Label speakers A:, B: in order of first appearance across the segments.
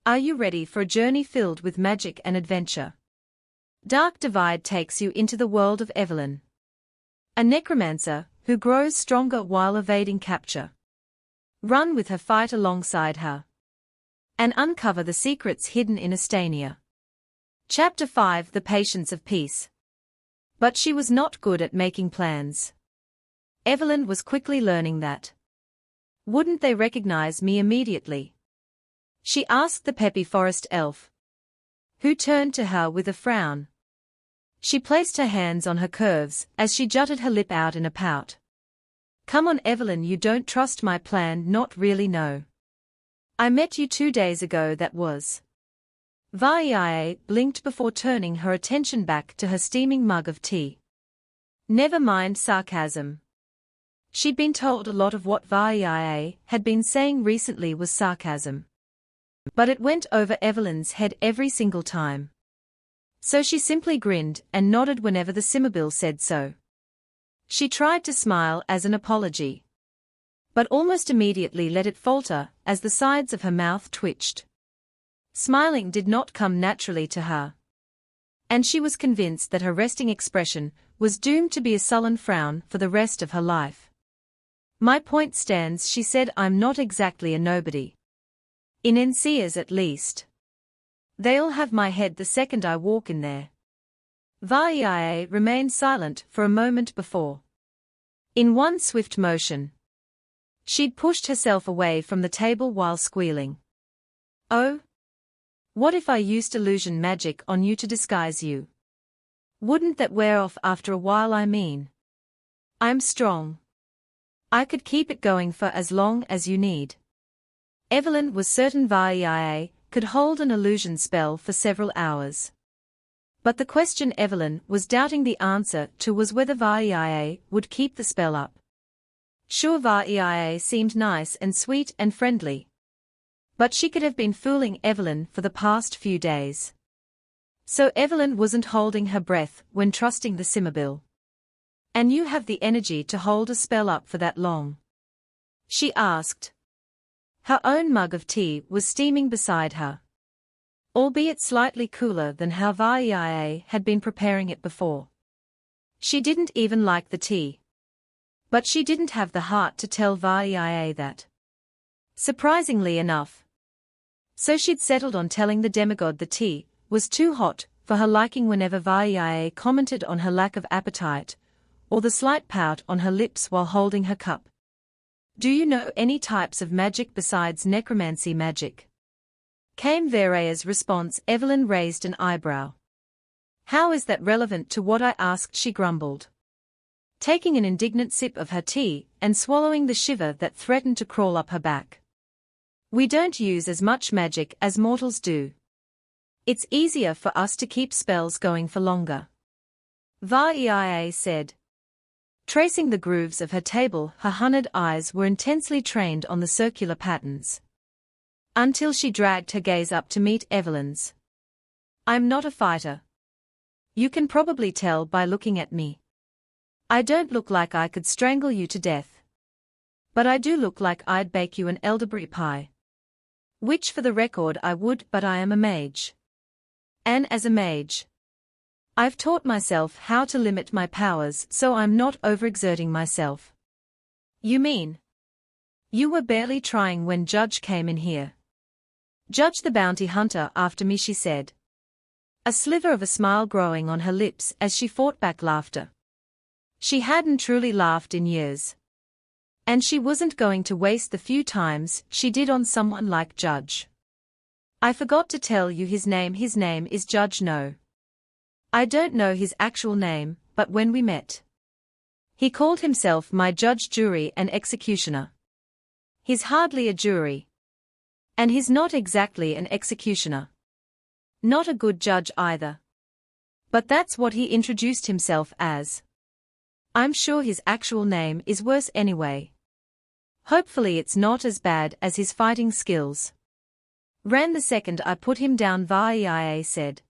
A: Are you ready for a journey filled with magic and adventure? Dark Divide takes you into the world of Evylyn, a necromancer who grows stronger while evading capture. Run with her, fight alongside her, and uncover the secrets hidden in Ensceas. Chapter 5: The Patience of Peace. But she was not good at making plans. Evylyn was quickly learning that. Wouldn't they recognize me immediately? She asked the peppy forest elf, who turned to her with a frown. She placed her hands on her curves as she jutted her lip out in a pout. Come on, Evylyn, you don't trust my plan? Not really, no. I met you 2 days ago, that was. Vareia blinked before turning her attention back to her steaming mug of tea. Never mind sarcasm. She'd been told a lot of what Vareia had been saying recently was sarcasm. But it went over Evylyn's head every single time. So she simply grinned and nodded whenever the City丨said so. She tried to smile as an apology, but almost immediately let it falter as the sides of her mouth twitched. Smiling did not come naturally to her, and she was convinced that her resting expression was doomed to be a sullen frown for the rest of her life. My point stands, she said. I'm not exactly a nobody. In Ensceas, at least. They'll have my head the second I walk in there. Vareia remained silent for a moment before. In one swift motion, she'd pushed herself away from the table while squealing. Oh? What if I used illusion magic on you to disguise you? Wouldn't that wear off after a while? I mean, I'm strong. I could keep it going for as long as you need. Evylyn was certain Vareia could hold an illusion spell for several hours. But the question Evylyn was doubting the answer to was whether Vareia would keep the spell up. Sure, Vareia seemed nice and sweet and friendly, but she could have been fooling Evylyn for the past few days. So Evylyn wasn't holding her breath when trusting the City丨. And you have the energy to hold a spell up for that long? She asked. Her own mug of tea was steaming beside her, albeit slightly cooler than how Vareia had been preparing it before. She didn't even like the tea, but she didn't have the heart to tell Vareia that. Surprisingly enough. So she'd settled on telling the demigod the tea was too hot for her liking whenever Vareia commented on her lack of appetite, or the slight pout on her lips while holding her cup. Do you know any types of magic besides necromancy magic? Came Vareia's response. Evylyn raised an eyebrow. How is that relevant to what I asked? She grumbled, taking an indignant sip of her tea and swallowing the shiver that threatened to crawl up her back. We don't use as much magic as mortals do. It's easier for us to keep spells going for longer. Vareia said. Tracing the grooves of her table, her hunted eyes were intensely trained on the circular patterns. Until she dragged her gaze up to meet Evylyn's. I'm not a fighter. You can probably tell by looking at me. I don't look like I could strangle you to death. But I do look like I'd bake you an elderberry pie. Which for the record I would, but I am a mage. And as a mage, I've taught myself how to limit my powers so I'm not overexerting myself. You mean? You were barely trying when Judge came in here. Judge the bounty hunter after me, she said. A sliver of a smile growing on her lips as she fought back laughter. She hadn't truly laughed in years. And she wasn't going to waste the few times she did on someone like Judge. I forgot to tell you his name. His name is Judge. No. I don't know his actual name, but when we met, he called himself my judge, jury, and executioner. He's hardly a jury. And he's not exactly an executioner. Not a good judge either. But that's what he introduced himself as. I'm sure his actual name is worse anyway. Hopefully it's not as bad as his fighting skills. Ran the second I put him down, Vareia said,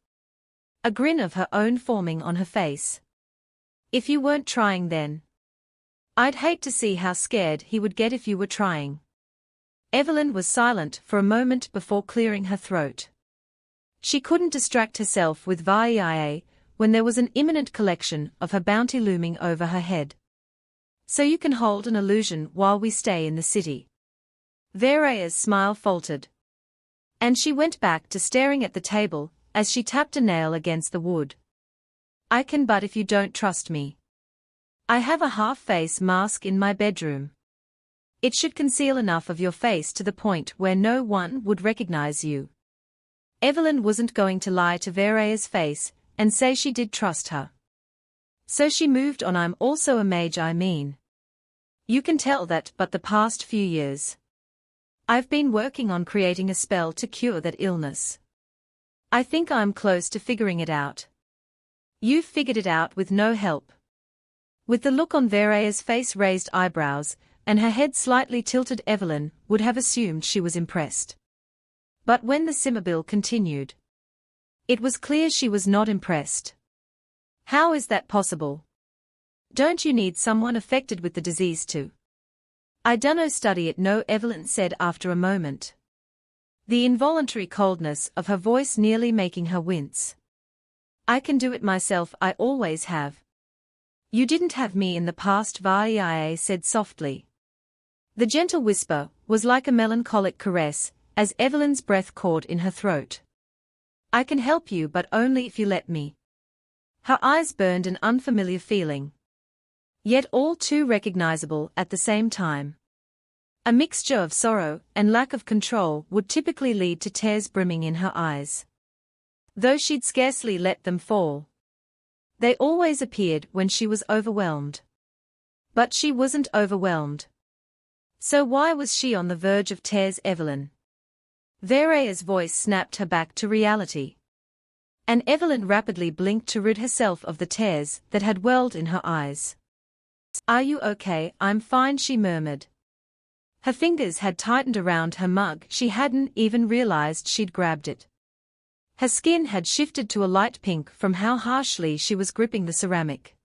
A: a grin of her own forming on her face. If you weren't trying then, I'd hate to see how scared he would get if you were trying. Evylyn was silent for a moment before clearing her throat. She couldn't distract herself with Vareia when there was an imminent collection of her bounty looming over her head. So you can hold an illusion while we stay in the city. Vareia's smile faltered. And she went back to staring at the table as she tapped a nail against the wood. I can, but if you don't trust me. I have a half-face mask in my bedroom. It should conceal enough of your face to the point where no one would recognize you. Evylyn wasn't going to lie to Vareia's face and say she did trust her. So she moved on. I'm also a mage, I mean. You can tell that, but the past few years. I've been working on creating a spell to cure that illness. I think I'm close to figuring it out. You've figured it out with no help. With the look on Vareia's face, raised eyebrows, and her head slightly tilted, Evylyn would have assumed she was impressed. But when the Cimabile continued, it was clear she was not impressed. How is that possible? Don't you need someone affected with the disease too? I dunno study it, no, Evylyn said after a moment. The involuntary coldness of her voice nearly making her wince. I can do it myself, I always have. You didn't have me in the past, Vareia said softly. The gentle whisper was like a melancholic caress, as Evylyn's breath caught in her throat. I can help you, but only if you let me. Her eyes burned an unfamiliar feeling, yet all too recognizable at the same time. A mixture of sorrow and lack of control would typically lead to tears brimming in her eyes, though she'd scarcely let them fall. They always appeared when she was overwhelmed. But she wasn't overwhelmed. So why was she on the verge of tears, Evylyn? Vareia's voice snapped her back to reality. And Evylyn rapidly blinked to rid herself of the tears that had welled in her eyes. Are you okay? I'm fine, she murmured. Her fingers had tightened around her mug. She hadn't even realized she'd grabbed it. Her skin had shifted to a light pink from how harshly she was gripping the ceramic.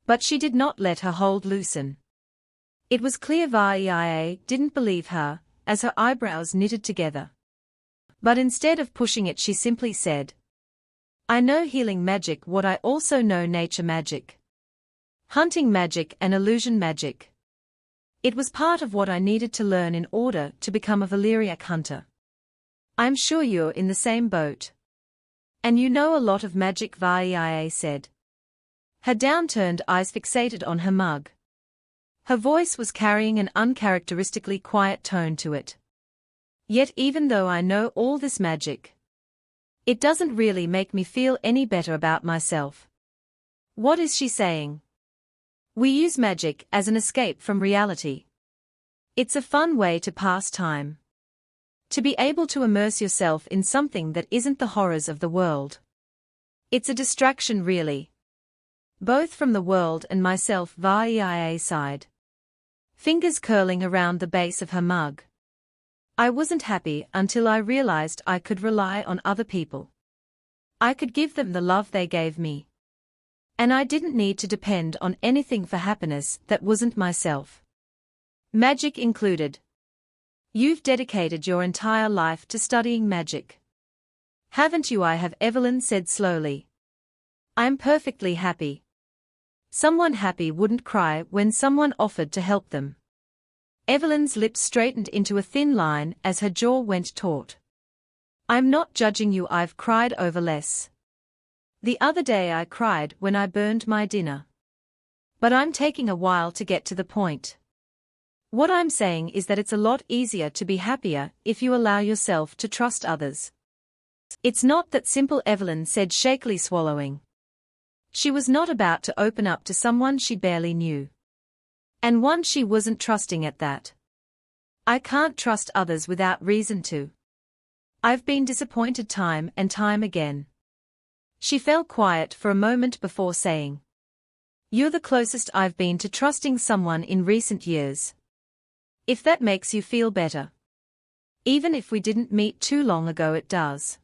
A: But she did not let her hold loosen. It was clear Vareia didn't believe her, as her eyebrows knitted together. But instead of pushing it, she simply said, I know healing magic, what I also know nature magic. Hunting magic and illusion magic. It was part of what I needed to learn in order to become a Valeriac hunter. I'm sure you're in the same boat. And you know a lot of magic, Vareia said. Her downturned eyes fixated on her mug. Her voice was carrying an uncharacteristically quiet tone to it. Yet even though I know all this magic, it doesn't really make me feel any better about myself. What is she saying? We use magic as an escape from reality. It's a fun way to pass time. To be able to immerse yourself in something that isn't the horrors of the world. It's a distraction, really. Both from the world and myself, Vareia sighed. Fingers curling around the base of her mug. I wasn't happy until I realized I could rely on other people. I could give them the love they gave me. And I didn't need to depend on anything for happiness that wasn't myself. Magic included. You've dedicated your entire life to studying magic. Haven't you? I have, Evylyn said slowly. I'm perfectly happy. Someone happy wouldn't cry when someone offered to help them. Evylyn's lips straightened into a thin line as her jaw went taut. I'm not judging you, I've cried over less. The other day I cried when I burned my dinner. But I'm taking a while to get to the point. What I'm saying is that it's a lot easier to be happier if you allow yourself to trust others. It's not that simple, Evylyn said, shakily swallowing. She was not about to open up to someone she barely knew. And one she wasn't trusting at that. I can't trust others without reason to. I've been disappointed time and time again. She fell quiet for a moment before saying, You're the closest I've been to trusting someone in recent years. If that makes you feel better. Even if we didn't meet too long ago, it does.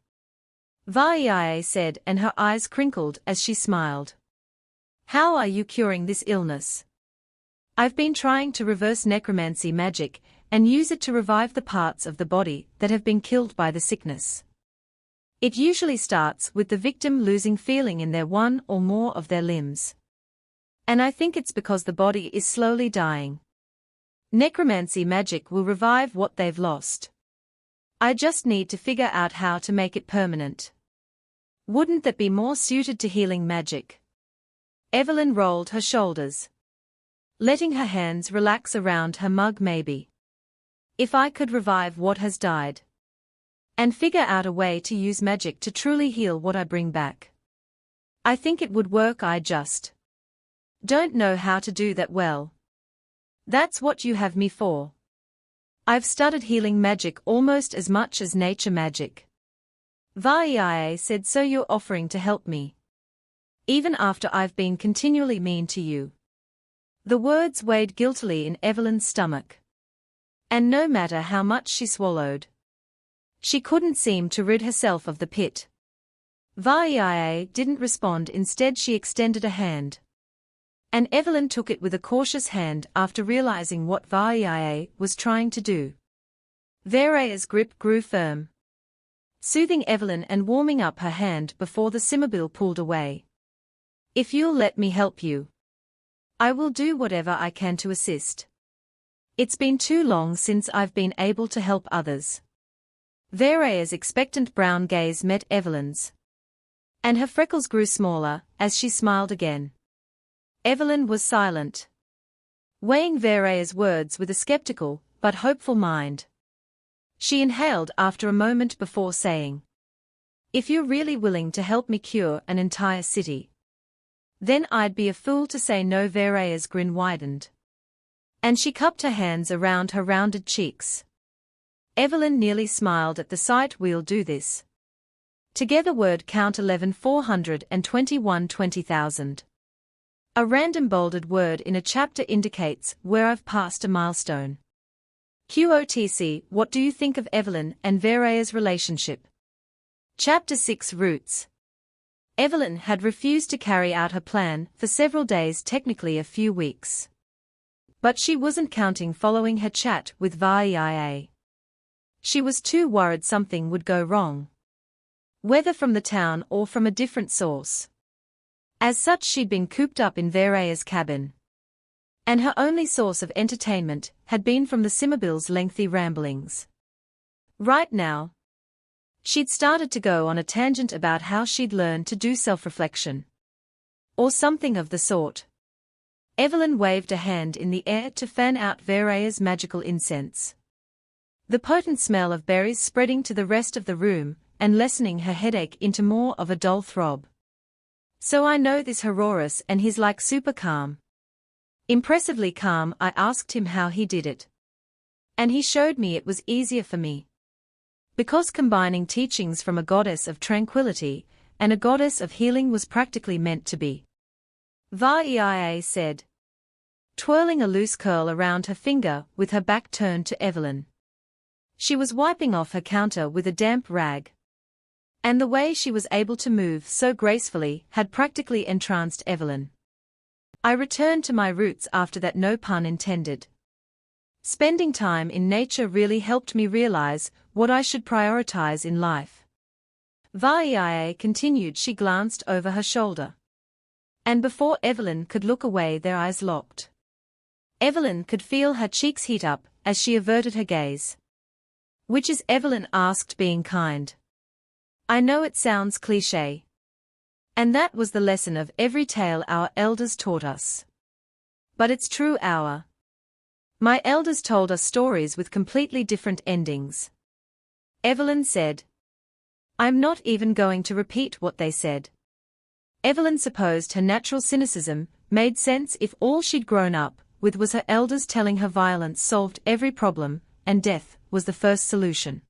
A: Vareia said, and her eyes crinkled as she smiled. How are you curing this illness? I've been trying to reverse necromancy magic, and use it to revive the parts of the body that have been killed by the sickness. It usually starts with the victim losing feeling in their one or more of their limbs. And I think it's because the body is slowly dying. Necromancy magic will revive what they've lost. I just need to figure out how to make it permanent. Wouldn't that be more suited to healing magic? Evylyn rolled her shoulders, letting her hands relax around her mug. Maybe. If I could revive what has died. And figure out a way to use magic to truly heal what I bring back. I think it would work. I just don't know how to do that well. That's what you have me for. I've studied healing magic almost as much as nature magic. Vareia said, so you're offering to help me? Even after I've been continually mean to you. The words weighed guiltily in Evylyn's stomach. And no matter how much she swallowed, she couldn't seem to rid herself of the pit. Vareia didn't respond. Instead she extended a hand. And Evylyn took it with a cautious hand after realizing what Vareia was trying to do. Vareia's grip grew firm, soothing Evylyn and warming up her hand before the Cimabile pulled away. If you'll let me help you, I will do whatever I can to assist. It's been too long since I've been able to help others. Vareia's expectant brown gaze met Evylyn's, and her freckles grew smaller as she smiled again. Evylyn was silent, weighing Vareia's words with a skeptical but hopeful mind. She inhaled after a moment before saying, if you're really willing to help me cure an entire city, then I'd be a fool to say no. Vareia's grin widened, and she cupped her hands around her rounded cheeks. Evylyn nearly smiled at the sight. We'll do this together. Word count 11,421 20,000. A random bolded word in a chapter indicates where I've passed a milestone. QOTC. What do you think of Evylyn and Vareia's relationship? Chapter 6 Roots. Evylyn had refused to carry out her plan for several days, technically a few weeks. But she wasn't counting following her chat with Vareia. She was too worried something would go wrong, whether from the town or from a different source. As such, she'd been cooped up in Vareia's cabin, and her only source of entertainment had been from the Cimabile's lengthy ramblings. Right now, she'd started to go on a tangent about how she'd learned to do self-reflection, or something of the sort. Evylyn waved a hand in the air to fan out Vareia's magical incense, the potent smell of berries spreading to the rest of the room and lessening her headache into more of a dull throb. So I know this Hororus, and he's like super calm. Impressively calm. I asked him how he did it, and he showed me it was easier for me, because combining teachings from a goddess of tranquility and a goddess of healing was practically meant to be. Vareia said, twirling a loose curl around her finger with her back turned to Evylyn. She was wiping off her counter with a damp rag, and the way she was able to move so gracefully had practically entranced Evylyn. I returned to my roots after that, no pun intended. Spending time in nature really helped me realize what I should prioritize in life. Vareia continued. She glanced over her shoulder, and before Evylyn could look away, their eyes locked. Evylyn could feel her cheeks heat up as she averted her gaze. Which is, Evylyn asked, being kind. I know it sounds cliché, and that was the lesson of every tale our elders taught us. But it's true. My elders told us stories with completely different endings. Evylyn said. I'm not even going to repeat what they said. Evylyn supposed her natural cynicism made sense if all she'd grown up with was her elders telling her violence solved every problem, and death was the first solution.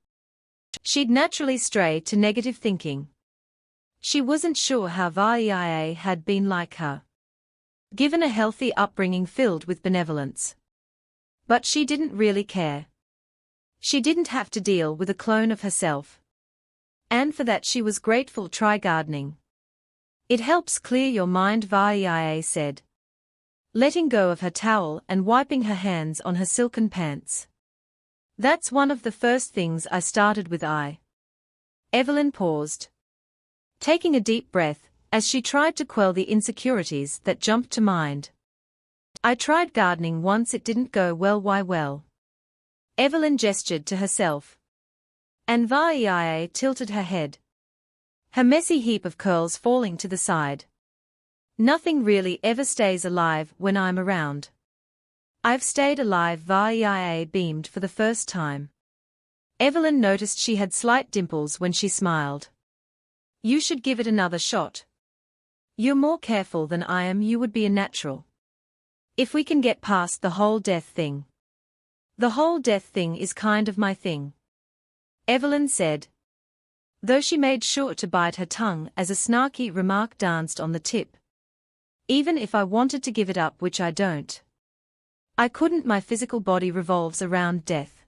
A: She'd naturally stray to negative thinking. She wasn't sure how Vareia had been like her, given a healthy upbringing filled with benevolence. But she didn't really care. She didn't have to deal with a clone of herself, and for that she was grateful. Try gardening. It helps clear your mind, Vareia said, letting go of her towel and wiping her hands on her silken pants. That's one of the first things I started with. Evylyn paused, taking a deep breath, as she tried to quell the insecurities that jumped to mind. I tried gardening once, it didn't go well. Why? Well. Evylyn gestured to herself. And Vareia tilted her head, her messy heap of curls falling to the side. Nothing really ever stays alive when I'm around. I've stayed alive. Vareia beamed for the first time. Evylyn noticed she had slight dimples when she smiled. You should give it another shot. You're more careful than I am. You would be a natural. If we can get past the whole death thing. The whole death thing is kind of my thing, Evylyn said, though she made sure to bite her tongue as a snarky remark danced on the tip. Even if I wanted to give it up, which I don't. I couldn't. My physical body revolves around death.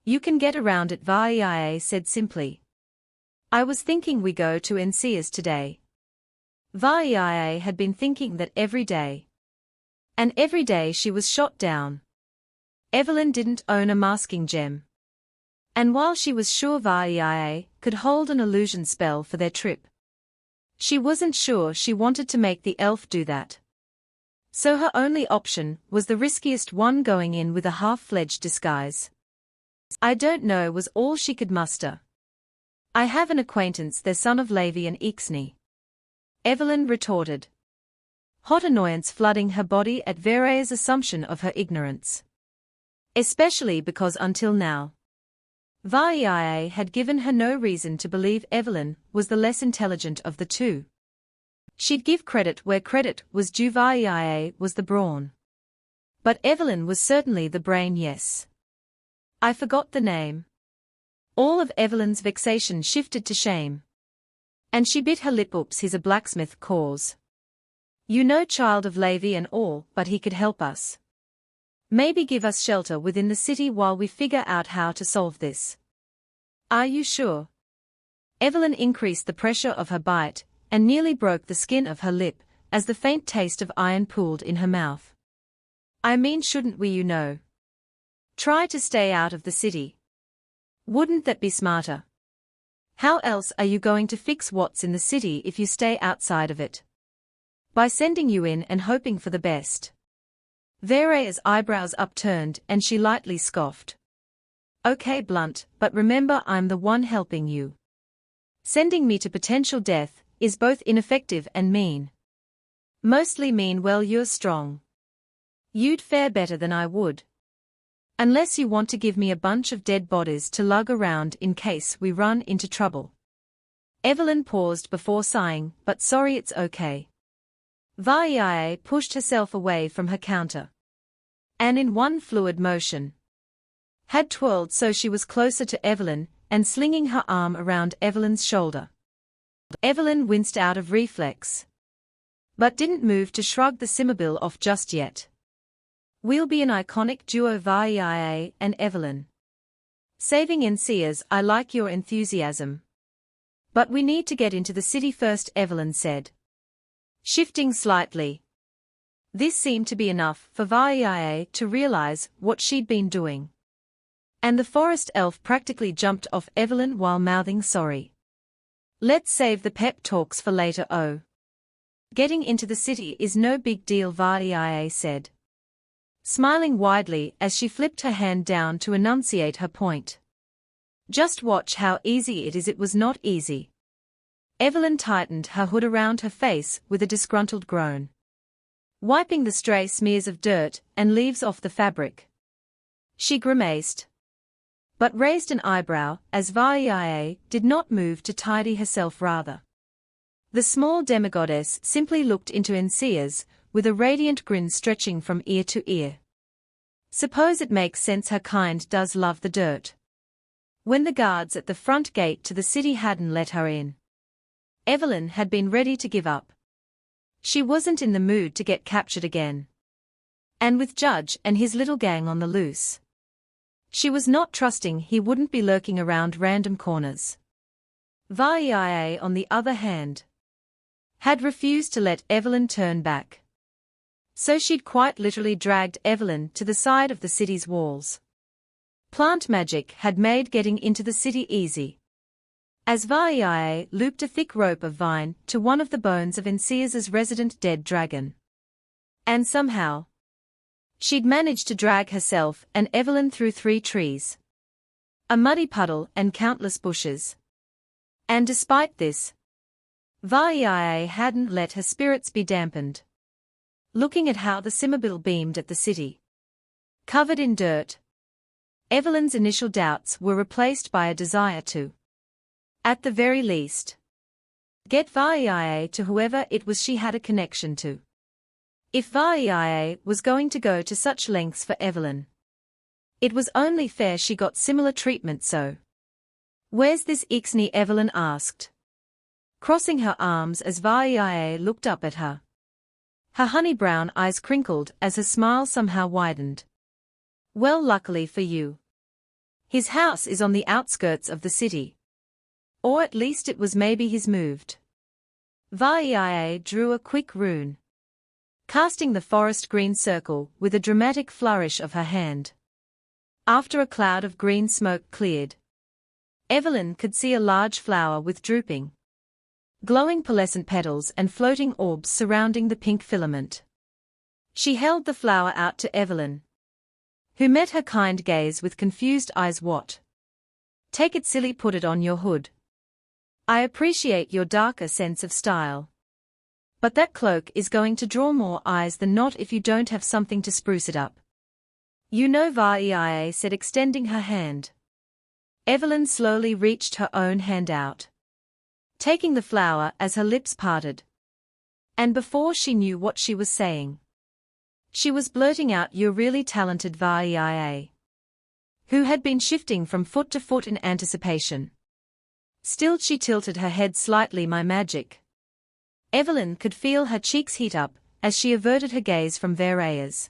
A: You can get around it, Vareia said simply. I was thinking we go to Ensceas today. Vareia had been thinking that every day. And every day she was shot down. Evylyn didn't own a masking gem. And while she was sure Vareia could hold an illusion spell for their trip, she wasn't sure she wanted to make the elf do that. So her only option was the riskiest one, going in with a half-fledged disguise. I don't know, was all she could muster. I have an acquaintance, the son of Levi and Ixnay. Evylyn retorted, hot annoyance flooding her body at Vareia's assumption of her ignorance. Especially because until now, Vareia had given her no reason to believe Evylyn was the less intelligent of the two. She'd give credit where credit was due. Vareia was the brawn. But Evylyn was certainly the brain. Yes. I forgot the name. All of Evylyn's vexation shifted to shame. And she bit her lip. Oops, he's a blacksmith cause. You know, child of Levi and all, but he could help us. Maybe give us shelter within the city while we figure out how to solve this. Are you sure? Evylyn increased the pressure of her bite, and nearly broke the skin of her lip, as the faint taste of iron pooled in her mouth. I mean, shouldn't we, try to stay out of the city? Wouldn't that be smarter? How else are you going to fix what's in the city if you stay outside of it? By sending you in and hoping for the best. Vareia's eyebrows upturned and she lightly scoffed. Okay, blunt, but remember, I'm the one helping you. Sending me to potential death is both ineffective and mean. Mostly mean. Well, you're strong. You'd fare better than I would. Unless you want to give me a bunch of dead bodies to lug around in case we run into trouble. Evylyn paused before sighing, but sorry, it's okay. Vareia pushed herself away from her counter. And in one fluid motion, had twirled so she was closer to Evylyn, and slinging her arm around Evylyn's shoulder. Evylyn winced out of reflex, but didn't move to shrug the Cimmerbill off just yet. We'll be an iconic duo, Vareia and Evylyn. Saving Ensceas. I like your enthusiasm. But we need to get into the city first, Evylyn said, shifting slightly. This seemed to be enough for Vareia to realize what she'd been doing. And the forest elf practically jumped off Evylyn while mouthing sorry. Let's save the pep talks for later. Oh. Getting into the city is no big deal, Vareia said, smiling widely as she flipped her hand down to enunciate her point. Just watch how easy it is. It was not easy. Evylyn tightened her hood around her face with a disgruntled groan, wiping the stray smears of dirt and leaves off the fabric. She grimaced, but raised an eyebrow as Vareia did not move to tidy herself. Rather, the small demigoddess simply looked into Ensceas with a radiant grin stretching from ear to ear. Suppose it makes sense, her kind does love the dirt. When the guards at the front gate to the city hadn't let her in, Evylyn had been ready to give up. She wasn't in the mood to get captured again. And with Judge and his little gang on the loose, she was not trusting he wouldn't be lurking around random corners. Vareia, on the other hand, had refused to let Evylyn turn back. So she'd quite literally dragged Evylyn to the side of the city's walls. Plant magic had made getting into the city easy. As Vareia looped a thick rope of vine to one of the bones of Ensceas' resident dead dragon. And somehow, she'd managed to drag herself and Evylyn through 3 trees, a muddy puddle and countless bushes. And despite this, Vareia hadn't let her spirits be dampened. Looking at how the City beamed at the city, covered in dirt, Evylyn's initial doubts were replaced by a desire to, at the very least, get Vareia to whoever it was she had a connection to. If Vareia was going to go to such lengths for Evylyn, it was only fair she got similar treatment. So, "Where's this Ixnay?" Evylyn asked, crossing her arms as Vareia looked up at her. Her honey-brown eyes crinkled as her smile somehow widened. "Well, luckily for you, his house is on the outskirts of the city. Or at least it was. Maybe he's moved." Vareia drew a quick rune, casting the forest green circle with a dramatic flourish of her hand. After a cloud of green smoke cleared, Evylyn could see a large flower with drooping, glowing pearlescent petals and floating orbs surrounding the pink filament. She held the flower out to Evylyn, who met her kind gaze with confused eyes. "What? Take it, silly, put it on your hood. I appreciate your darker sense of style. But that cloak is going to draw more eyes than not if you don't have something to spruce it up." "You know," Vareia said, extending her hand. Evylyn slowly reached her own hand out, taking the flower as her lips parted. And before she knew what she was saying, she was blurting out, "You're really talented." Vareia, who had been shifting from foot to foot in anticipation, still she tilted her head slightly. "My magic." Evylyn could feel her cheeks heat up as she averted her gaze from Vareia's.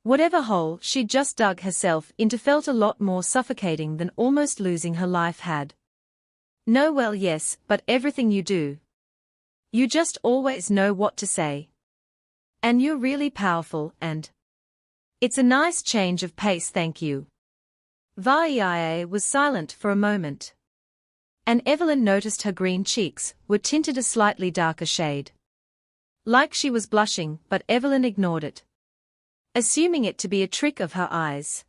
A: Whatever hole she'd just dug herself into felt a lot more suffocating than almost losing her life had. "No, well, yes, but everything you do, you just always know what to say. And you're really powerful, and it's a nice change of pace, thank you." Vareia was silent for a moment, and Evylyn noticed her green cheeks were tinted a slightly darker shade, like she was blushing, but Evylyn ignored it, assuming it to be a trick of her eyes.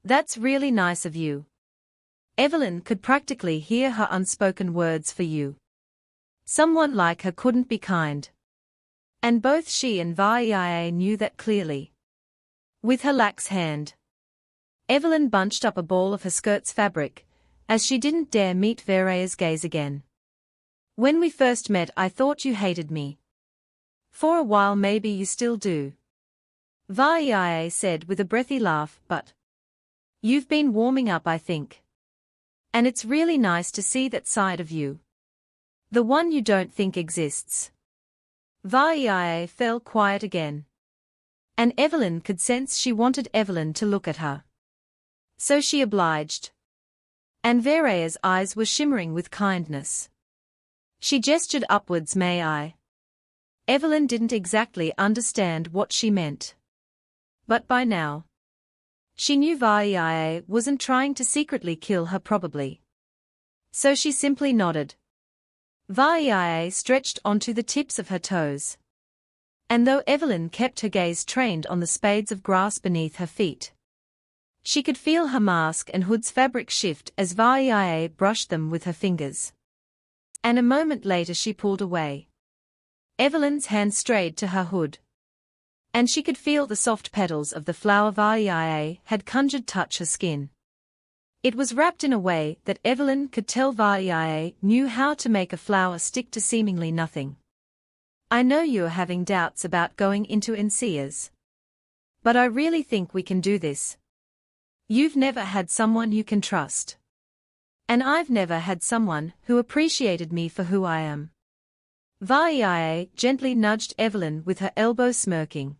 A: "That's really nice of you." Evylyn could practically hear her unspoken words. "For you, someone like her couldn't be kind." And both she and Vareia knew that clearly. With her lax hand, Evylyn bunched up a ball of her skirt's fabric, as she didn't dare meet Vareia's gaze again. "When we first met, I thought you hated me. For a while, maybe you still do," Vareia said with a breathy laugh, "but you've been warming up, I think. And it's really nice to see that side of you. The one you don't think exists." Vareia fell quiet again, and Evylyn could sense she wanted Evylyn to look at her. So she obliged. And Vareia's eyes were shimmering with kindness. She gestured upwards. "May I?" Evylyn didn't exactly understand what she meant, but by now, she knew Vareia wasn't trying to secretly kill her, probably. So she simply nodded. Vareia stretched onto the tips of her toes, and though Evylyn kept her gaze trained on the spades of grass beneath her feet, she could feel her mask and hood's fabric shift as Vareia brushed them with her fingers. And a moment later she pulled away. Evylyn's hand strayed to her hood, and she could feel the soft petals of the flower Vareia had conjured touch her skin. It was wrapped in a way that Evylyn could tell Vareia knew how to make a flower stick to seemingly nothing. "I know you're having doubts about going into Ensceas, but I really think we can do this. You've never had someone you can trust. And I've never had someone who appreciated me for who I am." Vareia gently nudged Evylyn with her elbow, smirking.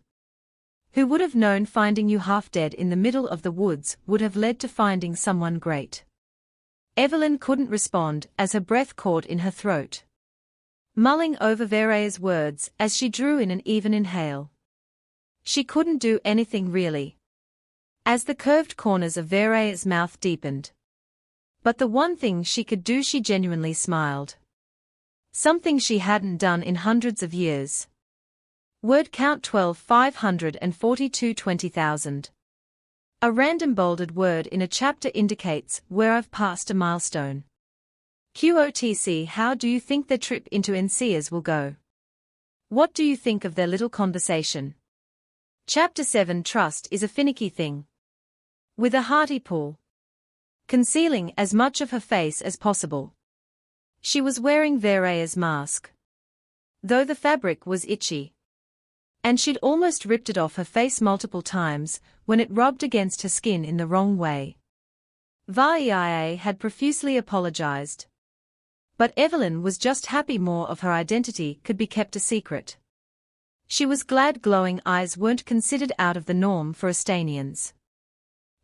A: "Who would have known finding you half dead in the middle of the woods would have led to finding someone great?" Evylyn couldn't respond as her breath caught in her throat, mulling over Vareia's words as she drew in an even inhale. She couldn't do anything really. as the curved corners of Vareia's mouth deepened. But the one thing she could do, she genuinely smiled. Something she hadn't done in hundreds of years. Word count 12,542 20,000. A random bolded word in a chapter indicates where I've passed a milestone. QOTC. How do you think their trip into Ensceas will go? What do you think of their little conversation? Chapter 7. Trust is a finicky thing. With a hearty pull, concealing as much of her face as possible. She was wearing Vareia's mask, though the fabric was itchy, and she'd almost ripped it off her face multiple times when it rubbed against her skin in the wrong way. Vareia had profusely apologized. But Evylyn was just happy more of her identity could be kept a secret. She was glad glowing eyes weren't considered out of the norm for Estanians,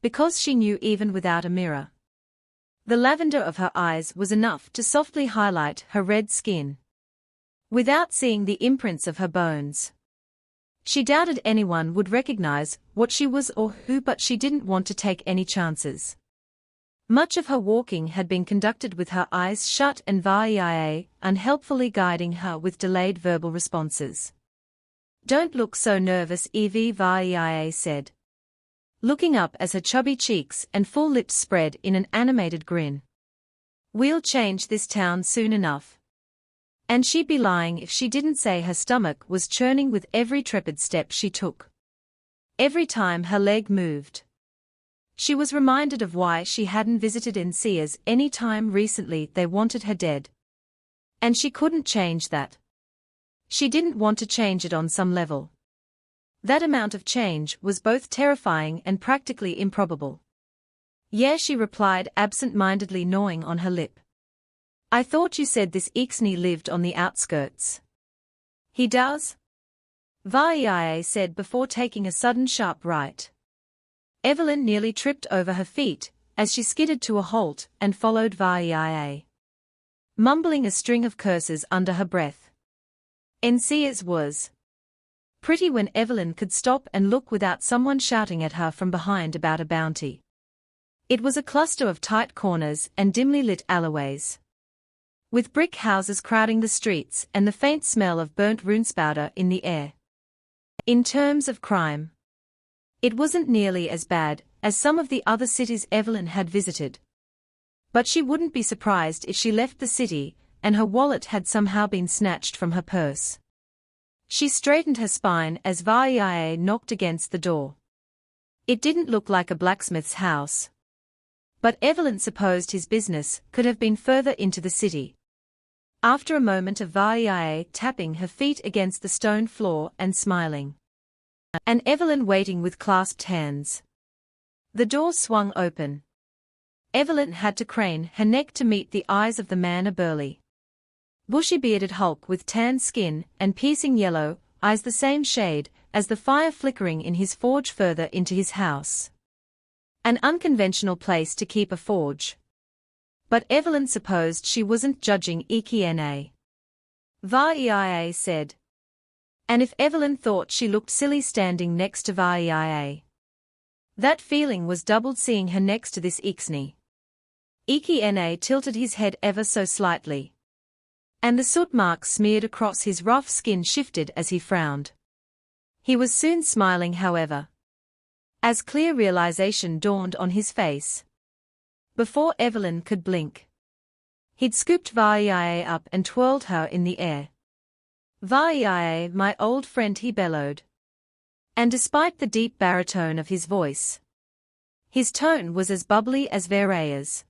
A: because she knew even without a mirror, the lavender of her eyes was enough to softly highlight her red skin, without seeing the imprints of her bones. She doubted anyone would recognize what she was or who, but she didn't want to take any chances. Much of her walking had been conducted with her eyes shut and Vareia unhelpfully guiding her with delayed verbal responses. "Don't look so nervous, Evie," Vareia said, looking up as her chubby cheeks and full lips spread in an animated grin. "We'll change this town soon enough." And she'd be lying if she didn't say her stomach was churning with every trepid step she took. Every time her leg moved, she was reminded of why she hadn't visited Ensceas any time recently. They wanted her dead. And she couldn't change that. She didn't want to change it on some level. That amount of change was both terrifying and practically improbable. "Yeah," she replied absent-mindedly, gnawing on her lip. "I thought you said this Ixnay lived on the outskirts." "He does?" Vareia said before taking a sudden sharp right. Evylyn nearly tripped over her feet as she skidded to a halt and followed Vareia, mumbling a string of curses under her breath. Ensceas was pretty when Evylyn could stop and look without someone shouting at her from behind about a bounty. It was a cluster of tight corners and dimly lit alleyways, with brick houses crowding the streets and the faint smell of burnt runespowder in the air. In terms of crime, it wasn't nearly as bad as some of the other cities Evylyn had visited. But she wouldn't be surprised if she left the city and her wallet had somehow been snatched from her purse. She straightened her spine as Vareia knocked against the door. It didn't look like a blacksmith's house, but Evylyn supposed his business could have been further into the city. After a moment of Vareia tapping her feet against the stone floor and smiling, and Evylyn waiting with clasped hands, the door swung open. Evylyn had to crane her neck to meet the eyes of the man, a burly, bushy-bearded hulk with tan skin and piercing yellow eyes, the same shade as the fire flickering in his forge further into his house. An unconventional place to keep a forge. But Evylyn supposed she wasn't judging Ensceas. Vareia said. And if Evylyn thought she looked silly standing next to Vareia, that feeling was doubled seeing her next to this Ixnay. Ensceas tilted his head ever so slightly, and the soot marks smeared across his rough skin shifted as he frowned. He was soon smiling, however, as clear realization dawned on his face. Before Evylyn could blink, he'd scooped Vareia up and twirled her in the air. "Vareia, my old friend," he bellowed. And despite the deep baritone of his voice, his tone was as bubbly as Vareia's.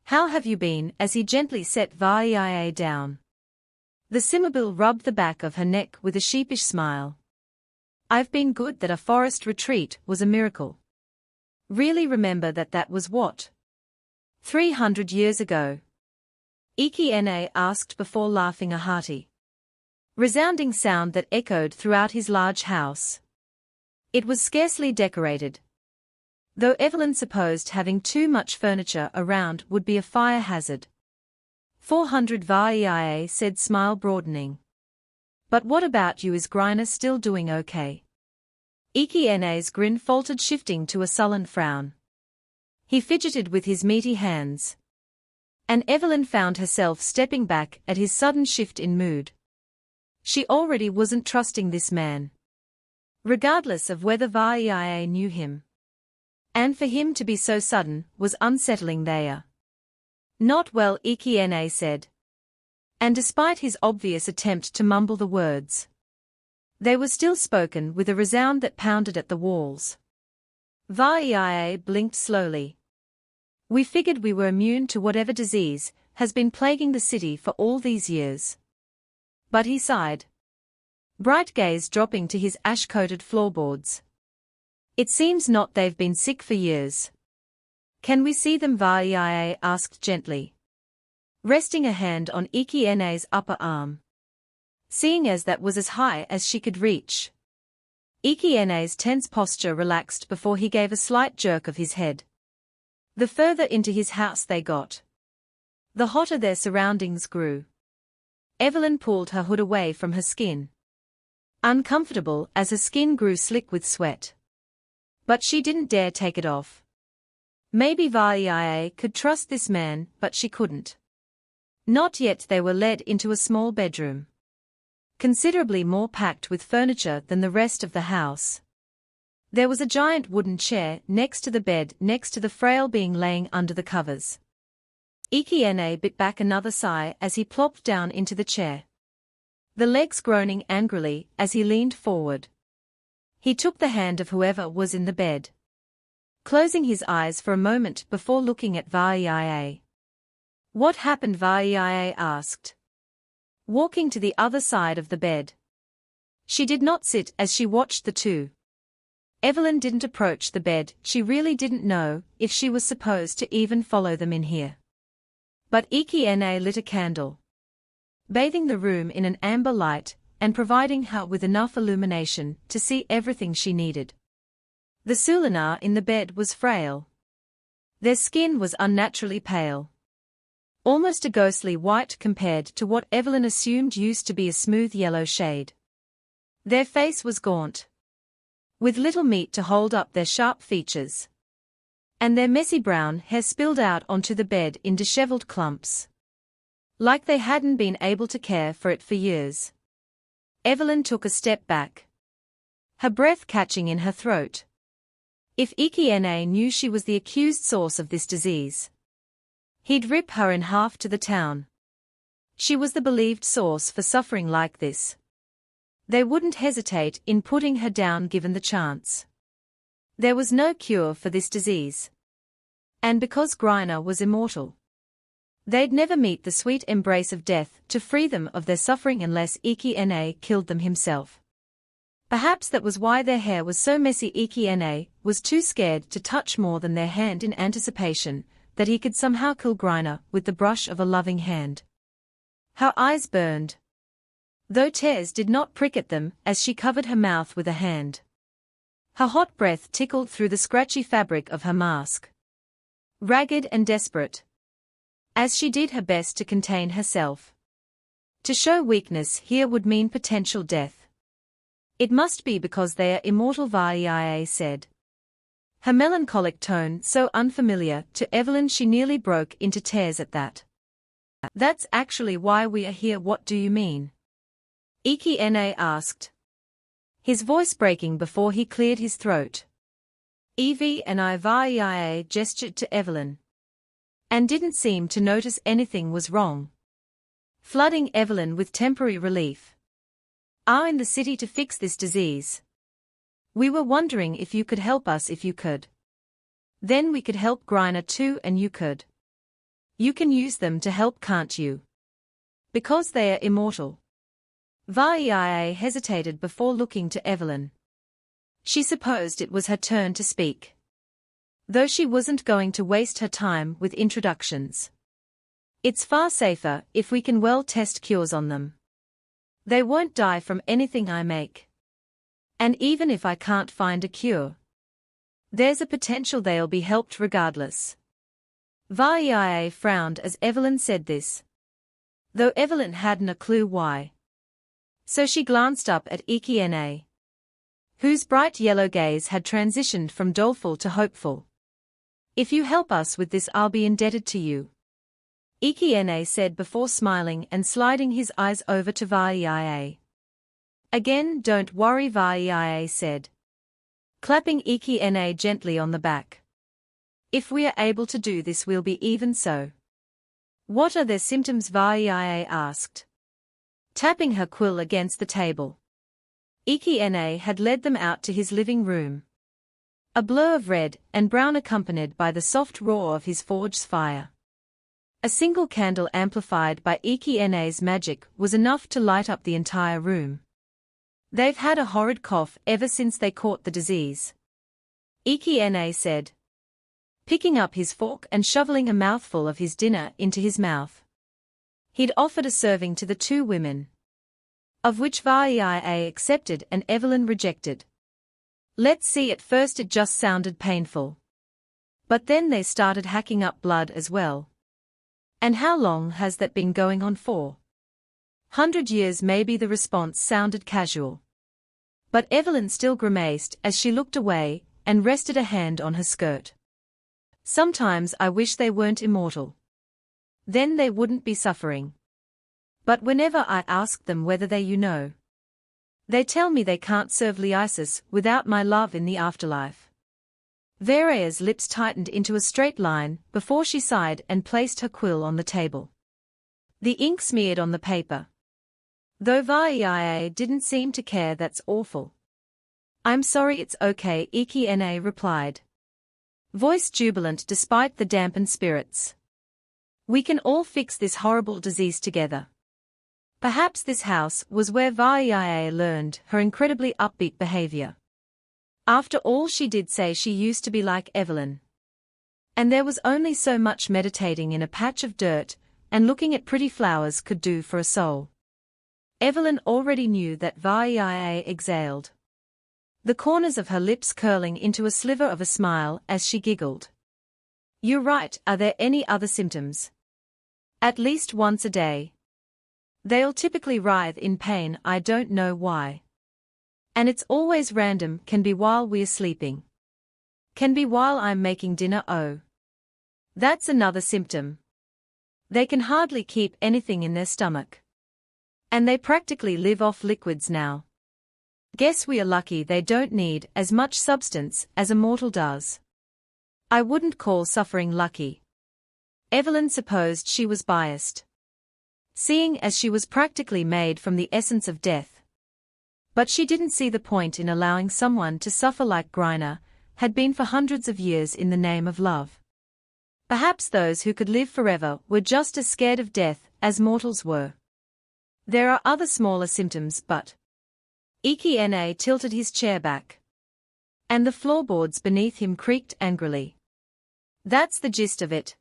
A: "How have you been?" as he gently set Vareia down. The Cimmerbill rubbed the back of her neck with a sheepish smile. "I've been good. That a forest retreat was a miracle. Really remember that was what? 300 years ago?" Ensceas asked before laughing, a hearty, resounding sound that echoed throughout his large house. It was scarcely decorated, though Evylyn supposed having too much furniture around would be a fire hazard. 400, Vareia said, smile broadening. "But what about you? Is Griner still doing okay?" Ensceas' grin faltered, shifting to a sullen frown. He fidgeted with his meaty hands. And Evylyn found herself stepping back at his sudden shift in mood. She already wasn't trusting this man, regardless of whether Vareia knew him. And for him to be so sudden was unsettling there. Not well, Ensceas said. And despite his obvious attempt to mumble the words, they were still spoken with a resound that pounded at the walls. Vareia blinked slowly. We figured we were immune to whatever disease has been plaguing the city for all these years. But he sighed, bright gaze dropping to his ash-coated floorboards. It seems not, they've been sick for years. Can we see them? Vareia asked gently, resting a hand on Ensceas' upper arm, seeing as that was as high as she could reach. Ensceas' tense posture relaxed before he gave a slight jerk of his head. The further into his house they got, the hotter their surroundings grew. Evylyn pulled her hood away from her skin, uncomfortable as her skin grew slick with sweat. But she didn't dare take it off. Maybe Vareia could trust this man, but she couldn't. Not yet. They were led into a small bedroom, considerably more packed with furniture than the rest of the house. There was a giant wooden chair next to the bed, next to the frail being laying under the covers. Ensceas bit back another sigh as he plopped down into the chair, the legs groaning angrily as he leaned forward. He took the hand of whoever was in the bed, closing his eyes for a moment before looking at Vareia. What happened? Vareia asked, walking to the other side of the bed. She did not sit as she watched the two. Evylyn didn't approach the bed. She really didn't know if she was supposed to even follow them in here. But Ensceas lit a candle, bathing the room in an amber light and providing her with enough illumination to see everything she needed. The Sulana in the bed was frail. Their skin was unnaturally pale, almost a ghostly white compared to what Evylyn assumed used to be a smooth yellow shade. Their face was gaunt, with little meat to hold up their sharp features, and their messy brown hair spilled out onto the bed in disheveled clumps, like they hadn't been able to care for it for years. Evylyn took a step back, her breath catching in her throat. If Ensceas knew she was the accused source of this disease, he'd rip her in half to the town. She was the believed source for suffering like this. They wouldn't hesitate in putting her down given the chance. There was no cure for this disease. And because Griner was immortal, they'd never meet the sweet embrace of death to free them of their suffering unless Ensceas killed them himself. Perhaps that was why their hair was so messy. Ensceas was too scared to touch more than their hand in anticipation that he could somehow kill Griner with the brush of a loving hand. Her eyes burned, though tears did not prick at them as she covered her mouth with a hand. Her hot breath tickled through the scratchy fabric of her mask, ragged and desperate, as she did her best to contain herself. To show weakness here would mean potential death. It must be because they are immortal, Vareia said, her melancholic tone so unfamiliar to Evylyn she nearly broke into tears at that. That's actually why we are here. What do you mean? Ensceas asked, his voice breaking before he cleared his throat. Evie and I. Vareia gestured to Evylyn, and didn't seem to notice anything was wrong, flooding Evylyn with temporary relief. Are in the city to fix this disease. We were wondering if you could help us. If you could, then we could help Griner too, and you could. You can use them to help, can't you? Because they are immortal. Vareia hesitated before looking to Evylyn. She supposed it was her turn to speak, though she wasn't going to waste her time with introductions. It's far safer if we can test cures on them. They won't die from anything I make. And even if I can't find a cure, there's a potential they'll be helped regardless. Vareia frowned as Evylyn said this, though Evylyn hadn't a clue why. So she glanced up at Ensceas, whose bright yellow gaze had transitioned from doleful to hopeful. "If you help us with this, I'll be indebted to you," Ensceas said before smiling and sliding his eyes over to Vareia. "Again, don't worry," Vareia said, clapping Ensceas gently on the back. "If we are able to do this, we'll be even so." "What are their symptoms?" Vareia asked, tapping her quill against the table. Ensceas had led them out to his living room. A blur of red and brown accompanied by the soft roar of his forge's fire. A single candle amplified by Ensceas' magic was enough to light up the entire room. "They've had a horrid cough ever since they caught the disease," Ensceas said, picking up his fork and shoveling a mouthful of his dinner into his mouth. He'd offered a serving to the two women, of which Vareia accepted and Evylyn rejected. "Let's see, at first it just sounded painful. But then they started hacking up blood as well." "And how long has that been going on for?" "100 years maybe." The response sounded casual. But Evylyn still grimaced as she looked away and rested a hand on her skirt. "Sometimes I wish they weren't immortal. Then they wouldn't be suffering. But whenever I ask them whether they tell me they can't serve Lysis without my love in the afterlife." Vareia's lips tightened into a straight line before she sighed and placed her quill on the table. The ink smeared on the paper. Though Vareia didn't seem to care. "That's awful." "I'm sorry, it's okay," Ensceas replied, voice jubilant despite the dampened spirits. "We can all fix this horrible disease together." Perhaps this house was where Vareia learned her incredibly upbeat behavior. After all, she did say she used to be like Evylyn. And there was only so much meditating in a patch of dirt and looking at pretty flowers could do for a soul. Evylyn already knew that Vareia exhaled, the corners of her lips curling into a sliver of a smile as she giggled. "You're right, are there any other symptoms?" "At least once a day. They'll typically writhe in pain, I don't know why. And it's always random, can be while we're sleeping. Can be while I'm making dinner. Oh. That's another symptom. They can hardly keep anything in their stomach. And they practically live off liquids now. Guess we are lucky they don't need as much substance as a mortal does." "I wouldn't call suffering lucky." Evylyn supposed she was biased, seeing as she was practically made from the essence of death. But she didn't see the point in allowing someone to suffer like Griner had been for hundreds of years in the name of love. Perhaps those who could live forever were just as scared of death as mortals were. "There are other smaller symptoms, but..." Ensceas tilted his chair back, and the floorboards beneath him creaked angrily. "That's the gist of it.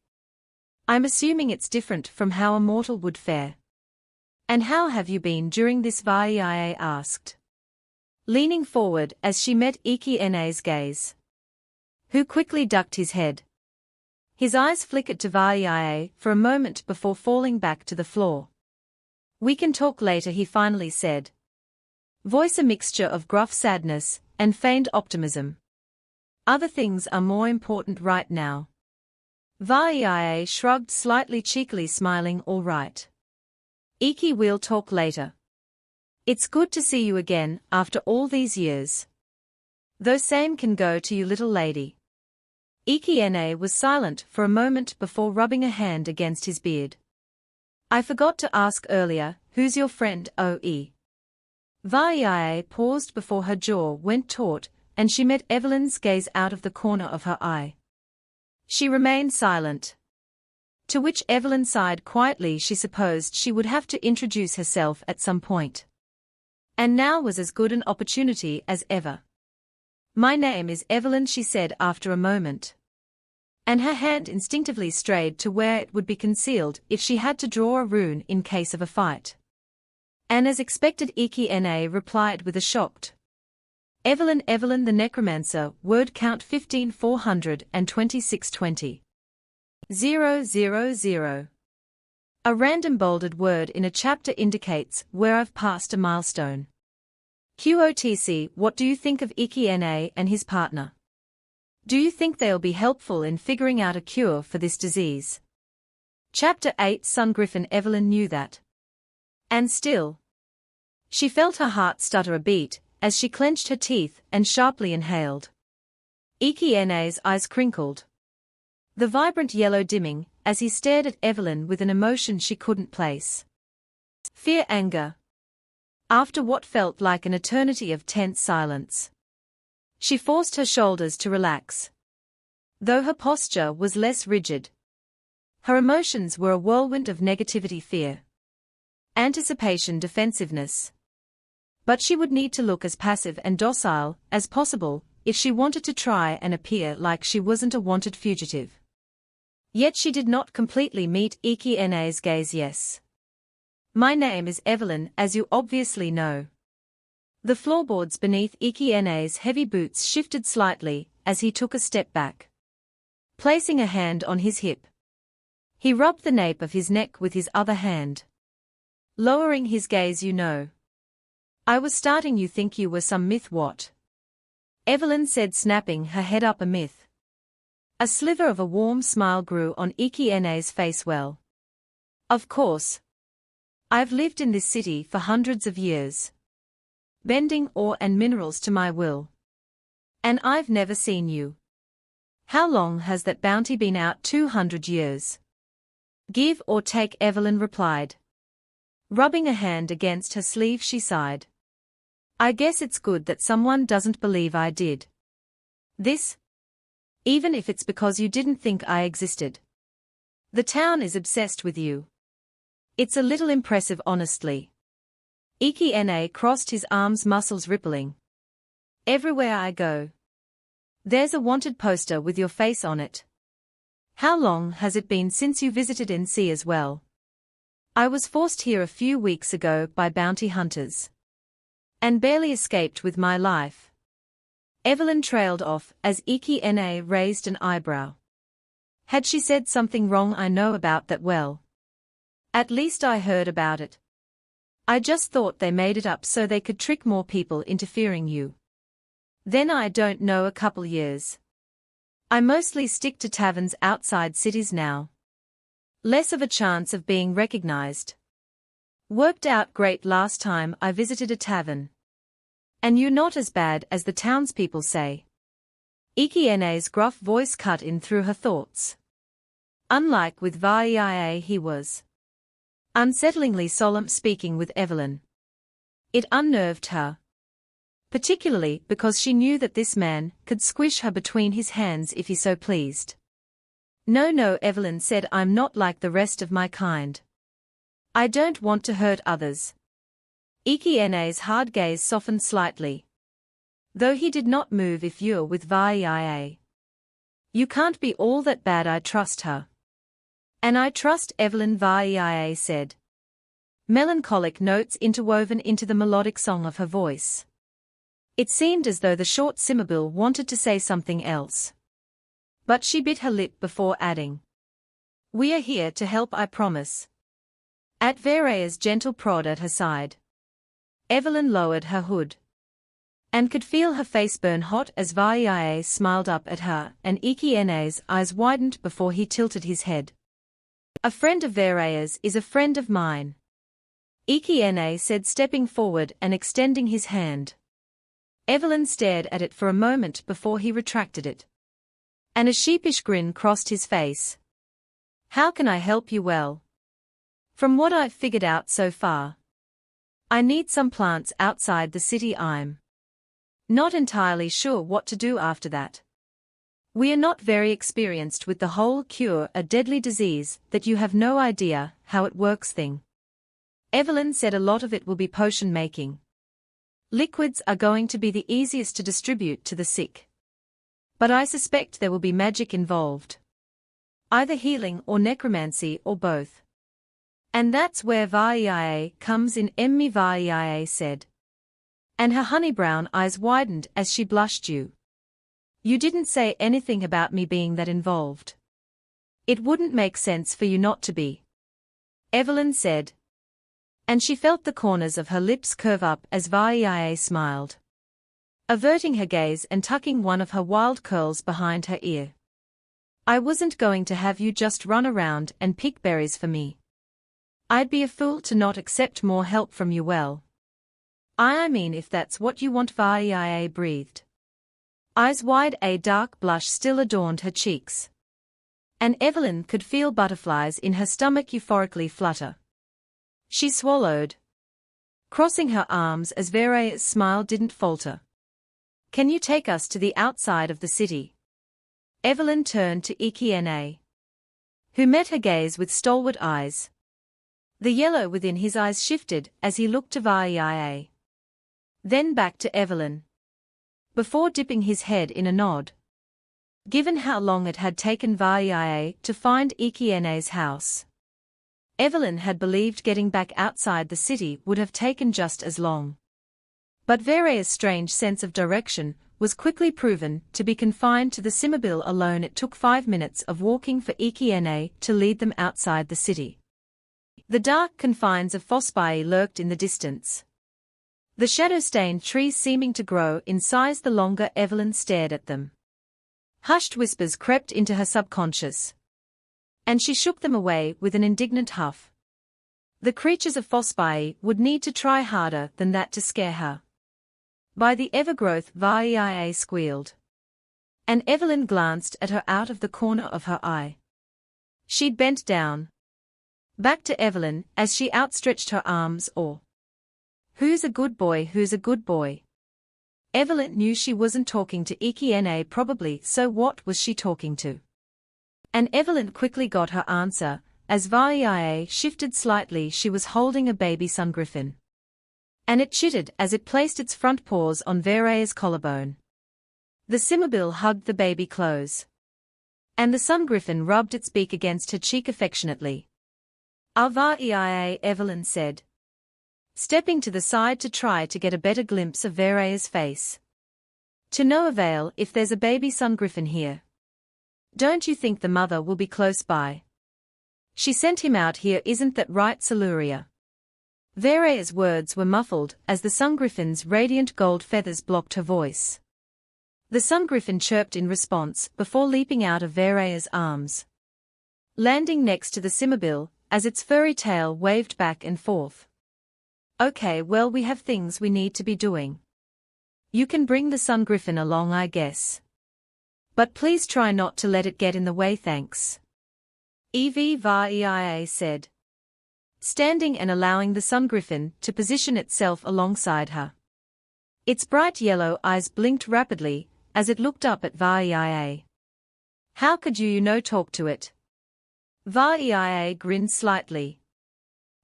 A: I'm assuming it's different from how a mortal would fare." "And how have you been during this?" Vareia asked, leaning forward as she met Ensceas' gaze, who quickly ducked his head. His eyes flickered to Vareia for a moment before falling back to the floor. "We can talk later," he finally said, voice a mixture of gruff sadness and feigned optimism. "Other things are more important right now." Vareia shrugged slightly cheekily, smiling. "All right. We'll talk later. It's good to see you again after all these years." "Though same can go to you, little lady." Ensceas was silent for a moment before rubbing a hand against his beard. "I forgot to ask earlier, who's your friend?" "Oh. Vareia paused before her jaw went taut and she met Evylyn's gaze out of the corner of her eye. She remained silent. To which Evylyn sighed quietly. She supposed she would have to introduce herself at some point. And now was as good an opportunity as ever. "My name is Evylyn," she said after a moment. And her hand instinctively strayed to where it would be concealed if she had to draw a rune in case of a fight. And as expected, Ensceas replied with a shocked Evylyn. "Evylyn the Necromancer, word count 1542620. 000. A random bolded word in a chapter indicates where I've passed a milestone. QOTC, what do you think of Ensceas and his partner? Do you think they'll be helpful in figuring out a cure for this disease? Chapter 8 Sun Griffin Evylyn knew that. And still. She felt her heart stutter a beat, as she clenched her teeth and sharply inhaled. Ensceas' eyes crinkled. The vibrant yellow dimming, as he stared at Evylyn with an emotion she couldn't place. Fear, anger. After what felt like an eternity of tense silence. She forced her shoulders to relax. Though her posture was less rigid. Her emotions were a whirlwind of negativity, fear. Anticipation, defensiveness. But she would need to look as passive and docile as possible if she wanted to try and appear like she wasn't a wanted fugitive. Yet she did not completely meet Ensceas' gaze. Yes. My name is Evylyn, as you obviously know. The floorboards beneath Ensceas' heavy boots shifted slightly as he took a step back. Placing a hand on his hip. He rubbed the nape of his neck with his other hand. Lowering his gaze, you know. I was starting you think you were some myth. What? Evylyn said, snapping her head up. A myth. A sliver of a warm smile grew on Ensceas' face. Well. Of course. I've lived in this city for hundreds of years. Bending ore and minerals to my will. And I've never seen you. How long has that bounty been out? 200 years. Give or take, Evylyn replied. Rubbing a hand against her sleeve, she sighed. I guess it's good that someone doesn't believe I did this. Even if it's because you didn't think I existed. The town is obsessed with you. It's a little impressive, honestly. Ensceas crossed his arms, muscles rippling. Everywhere I go. There's a wanted poster with your face on it. How long has it been since you visited Ensceas? Well, I was forced here a few weeks ago by bounty hunters. And barely escaped with my life. Evylyn trailed off as Ensceas raised an eyebrow. Had she said something wrong? I know about that. Well. At least I heard about it. I just thought they made it up so they could trick more people into fearing you. Then I don't know, a couple years. I mostly stick to taverns outside cities now. Less of a chance of being recognized. Worked out great last time I visited a tavern. And you're not as bad as the townspeople say. Ensceas' gruff voice cut in through her thoughts. Unlike with Vareia, he was unsettlingly solemn speaking with Evylyn. It unnerved her. Particularly because she knew that this man could squish her between his hands if he so pleased. No, Evylyn said, I'm not like the rest of my kind. I don't want to hurt others. Ensceas' hard gaze softened slightly. Though he did not move. If you're with Vareia, you can't be all that bad. I trust her. And I trust Evylyn, Vareia said. Melancholic notes interwoven into the melodic song of her voice. It seemed as though the short Cimabel wanted to say something else. But she bit her lip before adding. We are here to help, I promise. At Vareia's gentle prod at her side. Evylyn lowered her hood. And could feel her face burn hot as Vareia smiled up at her, and Ensceas' eyes widened before he tilted his head. A friend of Vareia's is a friend of mine. Ensceas said, stepping forward and extending his hand. Evylyn stared at it for a moment before he retracted it. And a sheepish grin crossed his face. How can I help you? Well, from what I've figured out so far, I need some plants outside the city. I'm not entirely sure what to do after that. We are not very experienced with the whole cure a deadly disease that you have no idea how it works thing. Evylyn said, a lot of it will be potion making. Liquids are going to be the easiest to distribute to the sick. But I suspect there will be magic involved. Either healing or necromancy or both. And that's where Vareia comes in, Vareia said. And her honey-brown eyes widened as she blushed. You didn't say anything about me being that involved. It wouldn't make sense for you not to be. Evylyn said. And she felt the corners of her lips curve up as Vareia smiled, averting her gaze and tucking one of her wild curls behind her ear. I wasn't going to have you just run around and pick berries for me. I'd be a fool to not accept more help from you. Well, I mean if that's what you want, Vareia breathed. Eyes wide, a dark blush still adorned her cheeks. And Evylyn could feel butterflies in her stomach euphorically flutter. She swallowed, crossing her arms as Vareia's smile didn't falter. Can you take us to the outside of the city? Evylyn turned to Ensceas, who met her gaze with stalwart eyes. The yellow within his eyes shifted as he looked to Vareia, then back to Evylyn, before dipping his head in a nod. Given how long it had taken Vareia to find Ensceas' house, Evylyn had believed getting back outside the city would have taken just as long. But Vareia's strange sense of direction was quickly proven to be confined to the City alone. It took 5 minutes of walking for Ensceas to lead them outside the city. The dark confines of Sci-Fi lurked in the distance, the shadow-stained trees seeming to grow in size the longer Evylyn stared at them. Hushed whispers crept into her subconscious, and she shook them away with an indignant huff. The creatures of Sci-Fi would need to try harder than that to scare her. By the evergrowth, Vareia squealed, and Evylyn glanced at her out of the corner of her eye. She'd bent down, back to Evylyn as she outstretched her arms. Or, who's a good boy, who's a good boy? Evylyn knew she wasn't talking to Ensceas probably, so what was she talking to? And Evylyn quickly got her answer, as Vareia shifted slightly. She was holding a baby sungriffin, and it chittered as it placed its front paws on Vareia's collarbone. The City hugged the baby close, and the sungriffin rubbed its beak against her cheek affectionately. Vareia, Evylyn said, stepping to the side to try to get a better glimpse of Vareia's face. To no avail if there's a baby sungriffin here. Don't you think the mother will be close by? She sent him out here, isn't that right, City? Vareia's words were muffled as the sungriffin's radiant gold feathers blocked her voice. The sungriffin chirped in response before leaping out of Vareia's arms, landing next to the City as its furry tail waved back and forth. Okay, well, we have things we need to be doing. You can bring the sungriffin along, I guess. But please try not to let it get in the way, thanks. Vareia said, standing and allowing the sungriffin to position itself alongside her. Its bright yellow eyes blinked rapidly as it looked up at Vareia. How could you talk to it? Vareia grinned slightly,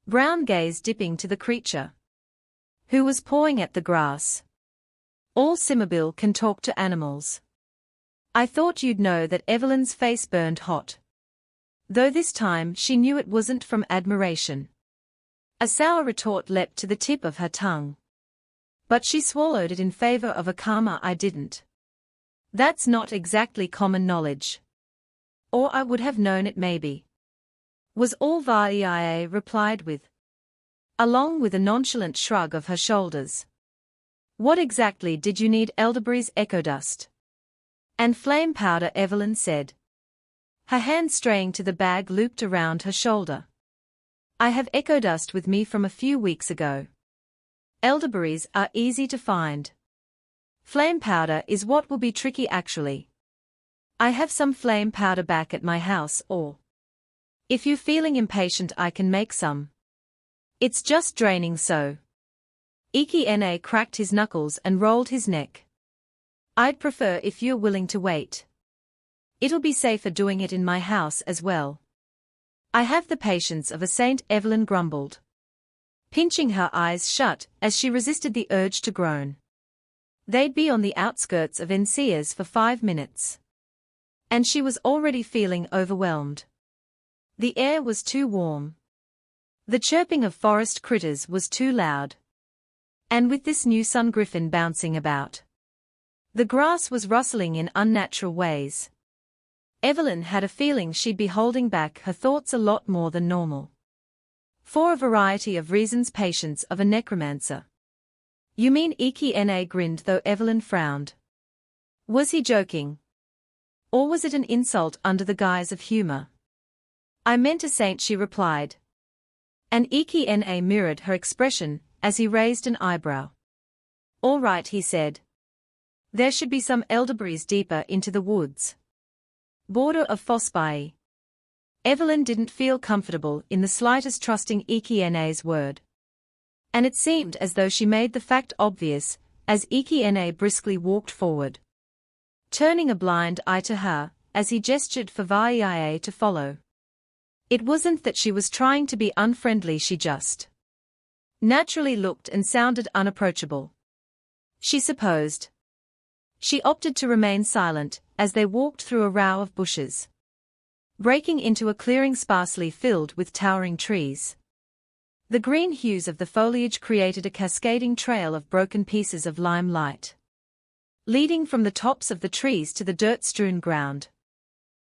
A: brown gaze dipping to the creature, who was pawing at the grass. All City can talk to animals. I thought you'd know that. Evylyn's face burned hot, though this time she knew it wasn't from admiration. A sour retort leapt to the tip of her tongue, but she swallowed it in favor of a calmer I didn't. That's not exactly common knowledge. Or I would have known it maybe, was all Vareia replied with, along with a nonchalant shrug of her shoulders. What exactly did you need? Elderberries, echo dust, and flame powder, Evylyn said, her hand straying to the bag looped around her shoulder. I have echo dust with me from a few weeks ago. Elderberries are easy to find. Flame powder is what will be tricky actually. I have some flame powder back at my house, or if you're feeling impatient I can make some. It's just draining so. Ensceas cracked his knuckles and rolled his neck. I'd prefer if you're willing to wait. It'll be safer doing it in my house as well. I have the patience of a saint, Evylyn grumbled, pinching her eyes shut as she resisted the urge to groan. They'd be on the outskirts of Ensceas for 5 minutes, and she was already feeling overwhelmed. The air was too warm. The chirping of forest critters was too loud. And with this new sungriffin bouncing about, the grass was rustling in unnatural ways. Evylyn had a feeling she'd be holding back her thoughts a lot more than normal. For a variety of reasons, patience of a necromancer. You mean Ensceas grinned though Evylyn frowned. Was he joking? Or was it an insult under the guise of humor? I meant a saint, she replied. And Ensceas mirrored her expression as he raised an eyebrow. All right, he said. There should be some elderberries deeper into the woods. Border of Fosby. Evylyn didn't feel comfortable in the slightest trusting Ensceas' word. And it seemed as though she made the fact obvious as Ensceas briskly walked forward, turning a blind eye to her as he gestured for Vareia to follow. It wasn't that she was trying to be unfriendly, she just naturally looked and sounded unapproachable. She supposed. She opted to remain silent as they walked through a row of bushes, breaking into a clearing sparsely filled with towering trees. The green hues of the foliage created a cascading trail of broken pieces of lime light, leading from the tops of the trees to the dirt-strewn ground.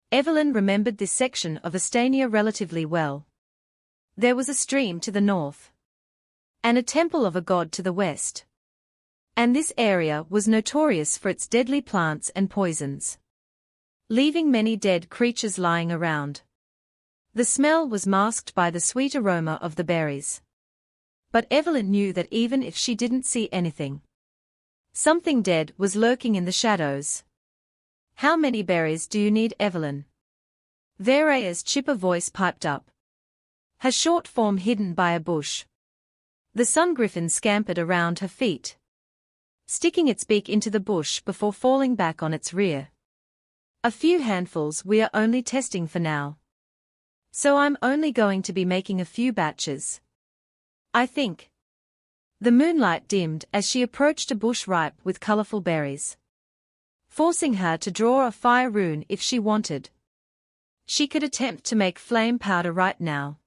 A: Evylyn remembered this section of Estania relatively well. There was a stream to the north, and a temple of a god to the west. And this area was notorious for its deadly plants and poisons, leaving many dead creatures lying around. The smell was masked by the sweet aroma of the berries. But Evylyn knew that even if she didn't see anything, something dead was lurking in the shadows. How many berries do you need, Evylyn? Vareia's chipper voice piped up, her short form hidden by a bush. The sun griffin scampered around her feet, sticking its beak into the bush before falling back on its rear. A few handfuls, we are only testing for now. So I'm only going to be making a few batches, I think. The moonlight dimmed as she approached a bush ripe with colorful berries, forcing her to draw a fire rune if she wanted. She could attempt to make flame powder right now,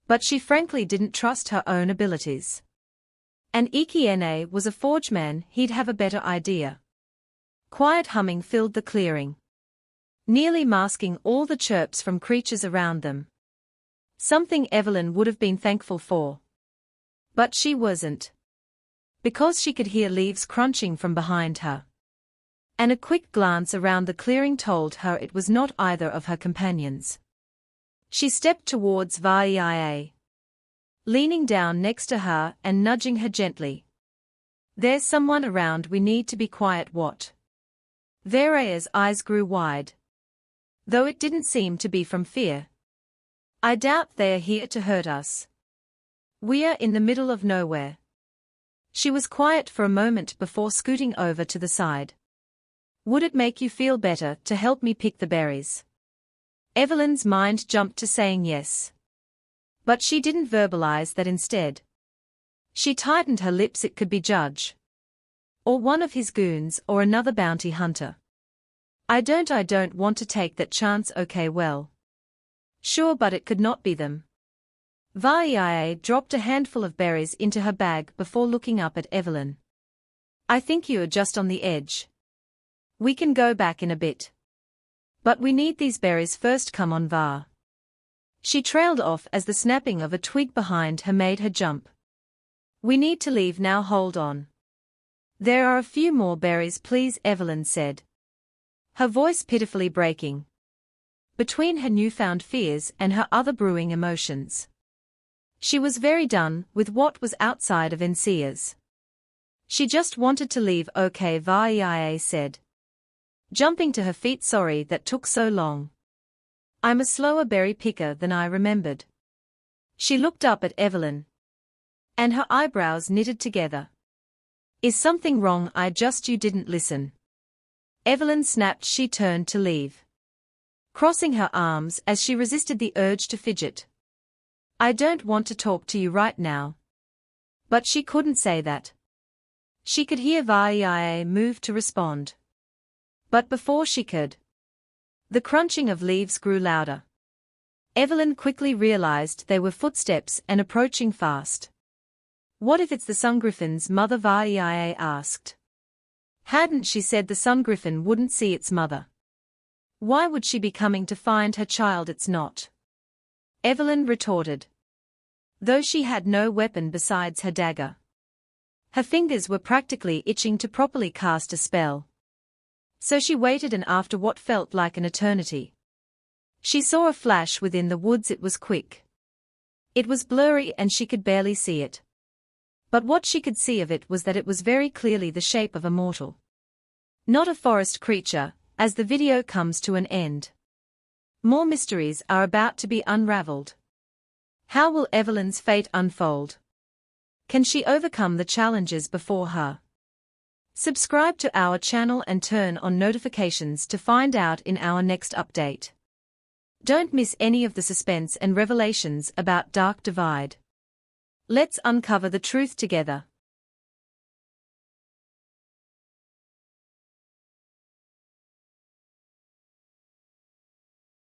A: but she frankly didn't trust her own abilities. And Ensceas was a forgeman, he'd have a better idea. Quiet humming filled the clearing, nearly masking all the chirps from creatures around them. Something Evylyn would have been thankful for. But she wasn't, because she could hear leaves crunching from behind her. And a quick glance around the clearing told her it was not either of her companions. She stepped towards Vareia, leaning down next to her and nudging her gently. There's someone around, we need to be quiet. What? Vareia's eyes grew wide, though it didn't seem to be from fear. I doubt they are here to hurt us. We are in the middle of nowhere. She was quiet for a moment before scooting over to the side. Would it make you feel better to help me pick the berries? Evylyn's mind jumped to saying yes, but she didn't verbalize that. Instead, she tightened her lips. It could be Judge, or one of his goons, or another bounty hunter. I don't want to take that chance. Okay, well, sure, but it could not be them. Vareia dropped a handful of berries into her bag before looking up at Evylyn. I think you are just on the edge. We can go back in a bit, but we need these berries first. Come on, Va. She trailed off as the snapping of a twig behind her made her jump. We need to leave now. Hold on. There are a few more berries, please, Evylyn said, her voice pitifully breaking between her newfound fears and her other brewing emotions. She was very done with what was outside of Ensceas. She just wanted to leave. Okay, Vareia said, jumping to her feet. Sorry that took so long. I'm a slower berry picker than I remembered. She looked up at Evylyn, and her eyebrows knitted together. Is something wrong? You didn't listen. Evylyn snapped. She turned to leave, crossing her arms as she resisted the urge to fidget. I don't want to talk to you right now. But she couldn't say that. She could hear Vareia move to respond. But before she could, the crunching of leaves grew louder. Evylyn quickly realized they were footsteps and approaching fast. What if it's the sun griffin's mother? Vareia asked. Hadn't she said the sun griffin wouldn't see its mother? Why would she be coming to find her child? It's not, Evylyn retorted. though she had no weapon besides her dagger. Her fingers were practically itching to properly cast a spell. So she waited, and after what felt like an eternity, she saw a flash within the woods. It was quick. It was blurry and she could barely see it. But what she could see of it was that it was very clearly the shape of a mortal. Not a forest creature. As the video comes to an end, more mysteries are about to be unraveled. How will Evylyn's fate unfold? Can she overcome the challenges before her? Subscribe to our channel and turn on notifications to find out in our next update. Don't miss any of the suspense and revelations about Dark Divide. Let's uncover the truth together.